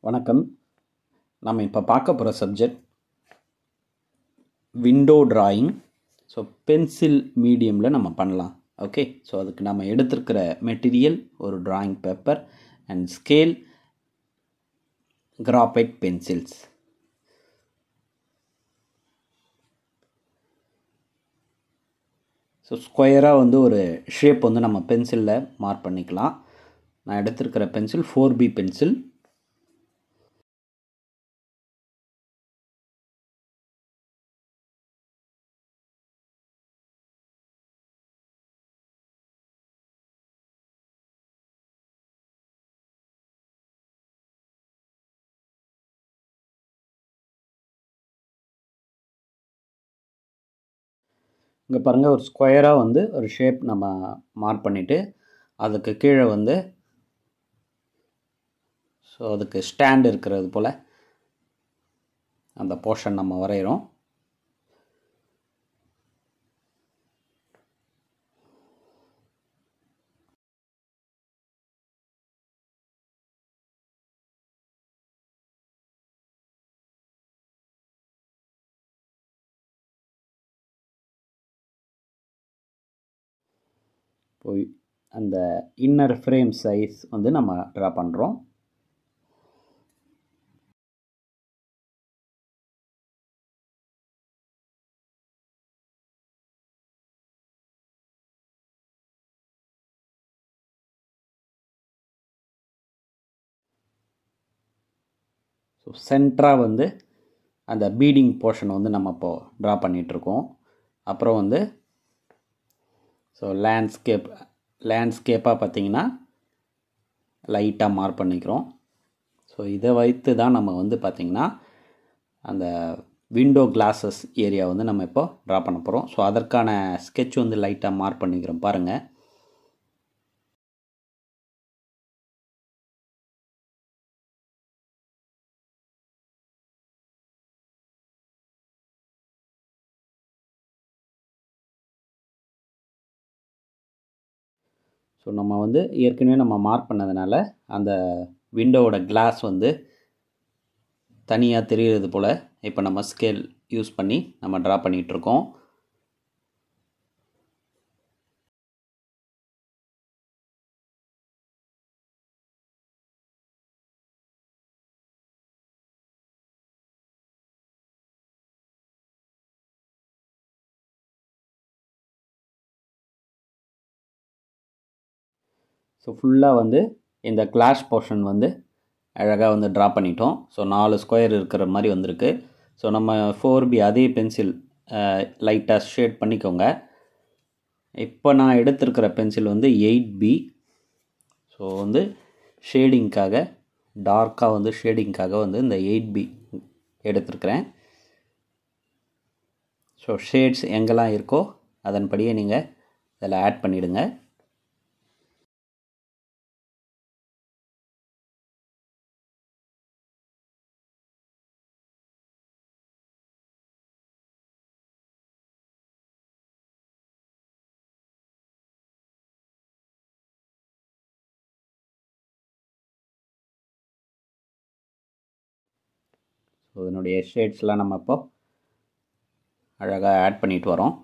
வணக்கம். நம்ம இப்போ பார்க்க போகிற subject window drawing. So pencil மீடியமில் நம்ம பண்ணலாம். ஓகே, ஸோ அதுக்கு நம்ம எடுத்துருக்கிற மெட்டீரியல் ஒரு drawing paper and scale, graphite pencils. So ஸ்கொயராக ஒரு ஷேப் நம்ம பென்சிலில் மார்க் பண்ணிக்கலாம். நான் எடுத்துருக்கிற பென்சில் 4B பென்சில். இங்கே பாருங்கள், ஒரு ஸ்கொயராக ஒரு ஷேப் நம்ம மார்க் பண்ணிவிட்டு அதுக்கு கீழே ஸோ அதுக்கு ஸ்டாண்ட் இருக்கிறது போல் அந்த போர்ஷன் நம்ம வரைகிறோம். போய் அந்த இன்னர் ஃப்ரேம் சைஸ் நம்ம ட்ரா பண்ணுறோம். ஸோ சென்டராக அந்த பீடிங் போர்ஷன் நம்ம இப்போது ட்ரா பண்ணிகிட்ருக்கோம். அப்புறம் ஸோ லேண்ட்ஸ்கேப்பாக பார்த்திங்கன்னா லைட்டாக மார்க் பண்ணிக்கிறோம். ஸோ இதை வைத்து தான் நம்ம பார்த்திங்கன்னா அந்த விண்டோ கிளாஸஸ் ஏரியா நம்ம இப்போ ட்ரா பண்ண போகிறோம். ஸோ அதற்கான ஸ்கெட்ச் லைட்டாக மார்க் பண்ணிக்கிறோம் பாருங்கள். ஸோ நம்ம ஏற்கனவே நம்ம மார்க் பண்ணதுனால அந்த விண்டோவோட கிளாஸ் தனியாக தெரிகிறது போல் இப்போ நம்ம ஸ்கேல் யூஸ் பண்ணி நம்ம ட்ரா பண்ணிகிட்ருக்கோம். ஸோ ஃபுல்லாக இந்த கிளாஸ் போர்ஷன் அழகாக ட்ரா பண்ணிட்டோம். ஸோ 4 ஸ்கொயர் இருக்கிற மாதிரி வந்திருக்கு. ஸோ நம்ம 4B அதே பென்சில் லைட்டாக ஷேட் பண்ணிக்கோங்க. இப்போ நான் எடுத்துருக்கிற பென்சில் 8B. ஸோ ஷேடிங்க்காக டார்க்காக ஷேடிங்க்காக இந்த 8B எடுத்துருக்கிறேன். ஸோ ஷேட்ஸ் எங்கெல்லாம் இருக்கோ அதன்படியே நீங்கள் இதில் ஆட் பண்ணிவிடுங்க. ஸோ இதனுடைய ஷேட்ஸ்லாம் நம்ம இப்போ அழகாக ஆட் பண்ணிட்டு வரோம்.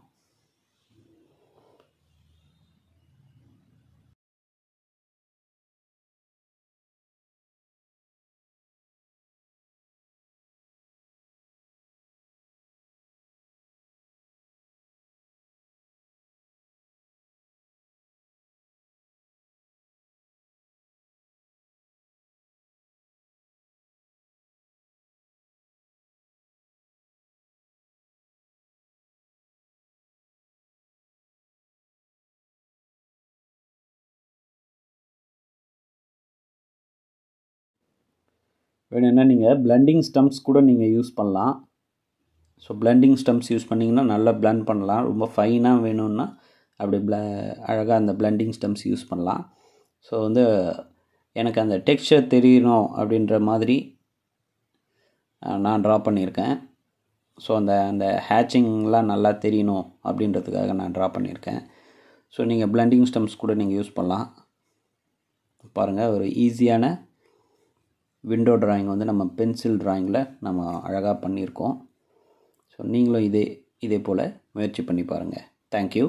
வேணும்னா நீங்கள் பிளெண்டிங் ஸ்டம்ப்ஸ் கூட நீங்கள் யூஸ் பண்ணலாம். ஸோ பிளெண்டிங் ஸ்டம்ப்ஸ் யூஸ் பண்ணிங்கன்னா நல்லா பிளெண்ட் பண்ணலாம். ரொம்ப ஃபைனாக வேணும்னா அப்படி அழகாக அந்த பிளெண்டிங் ஸ்டம்ப்ஸ் யூஸ் பண்ணலாம். ஸோ எனக்கு அந்த டெக்ஸ்சர் தெரியணும் அப்படின்ற மாதிரி நான் ட்ரா பண்ணியிருக்கேன். ஸோ அந்த ஹேச்சிங்லாம் நல்லா தெரியணும் அப்படின்றதுக்காக நான் ட்ரா பண்ணியிருக்கேன். ஸோ நீங்கள் பிளெண்டிங் ஸ்டம்ப்ஸ் கூட நீங்கள் யூஸ் பண்ணலாம். பாருங்கள், ஒரு ஈஸியான விண்டோ டிராயிங் வந்து நம்ம பென்சில் டிராயிங்கில் நம்ம அழகாக பண்ணியிருக்கோம். ஸோ நீங்களும் இதே போல் முயற்சி பண்ணி பாருங்கள். தேங்க்யூ.